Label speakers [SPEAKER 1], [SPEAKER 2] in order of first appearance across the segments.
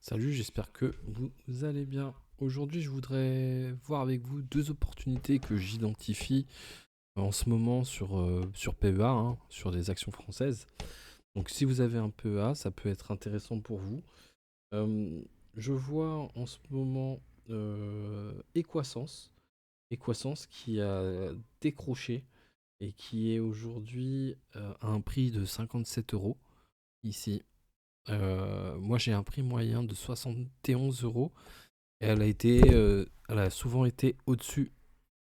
[SPEAKER 1] Salut, j'espère que vous allez bien. Aujourd'hui, je voudrais voir avec vous deux opportunités que j'identifie en ce moment sur PEA, hein, sur des actions françaises. Donc, si vous avez un PEA, ça peut être intéressant pour vous. Euh, je vois en ce moment Equasens qui a décroché et qui est aujourd'hui à un prix de 57 euros ici. Moi, j'ai un prix moyen de 71 euros. Et elle a souvent été au-dessus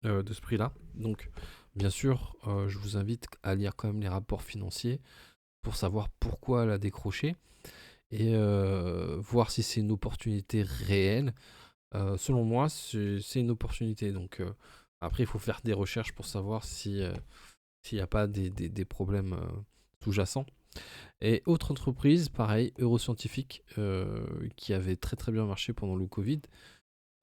[SPEAKER 1] de ce prix-là. Donc, bien sûr, je vous invite à lire quand même les rapports financiers pour savoir pourquoi elle a décroché et voir si c'est une opportunité réelle. Selon moi, c'est une opportunité. Donc, après, il faut faire des recherches pour savoir s'il n'y a pas des problèmes sous-jacents. Et autre entreprise, pareil, Euroscientifique, qui avait très très bien marché pendant le Covid,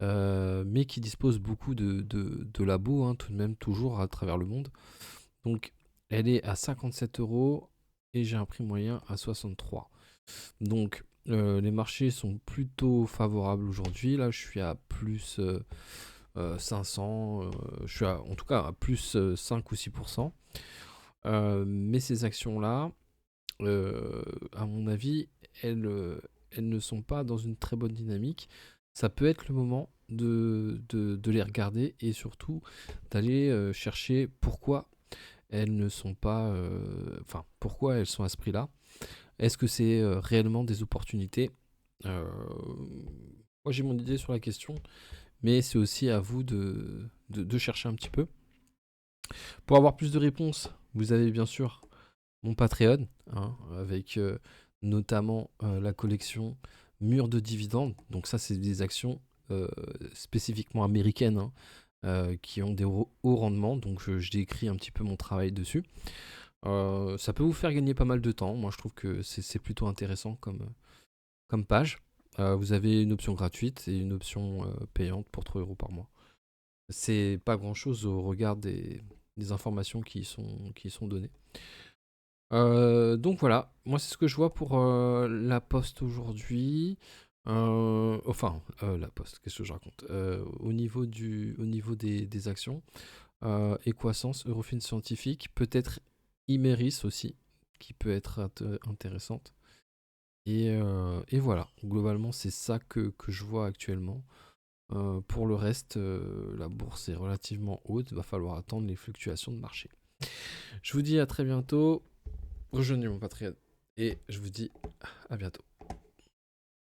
[SPEAKER 1] mais qui dispose beaucoup de labos, hein, tout de même, toujours à travers le monde. Donc, elle est à 57 euros et j'ai un prix moyen à 63. Donc, les marchés sont plutôt favorables aujourd'hui. Là, je suis à plus 500, je suis en tout cas à plus 5 ou 6%. Mais ces actions-là, à mon avis, elles ne sont pas dans une très bonne dynamique. Ça peut être le moment de les regarder et surtout d'aller chercher pourquoi elles ne sont pas. Enfin, pourquoi elles sont à ce prix-là. Est-ce que c'est réellement des opportunités? Euh, Moi, j'ai mon idée sur la question, mais c'est aussi à vous de chercher un petit peu. Pour avoir plus de réponses, vous avez bien sûr mon Patreon, hein, avec notamment la collection Mur de dividendes. Donc ça, c'est des actions spécifiquement américaines, hein, qui ont des hauts rendements. Donc je décris un petit peu mon travail dessus. Ça peut vous faire gagner pas mal de temps. Moi, je trouve que c'est plutôt intéressant comme page. Vous avez une option gratuite et une option payante pour 3 euros par mois. C'est pas grand chose au regard des informations qui sont données. Donc voilà, moi c'est ce que je vois pour la poste aujourd'hui. La poste, qu'est-ce que je raconte? Au niveau des actions, Equasens, Eurofins Scientifique, peut-être Imeris aussi, qui peut être intéressante. Et voilà, globalement c'est ça que je vois actuellement. Pour le reste, la bourse est relativement haute, va falloir attendre les fluctuations de marché. Je vous dis à très bientôt. Rejoignez mon Patreon et je vous dis à bientôt.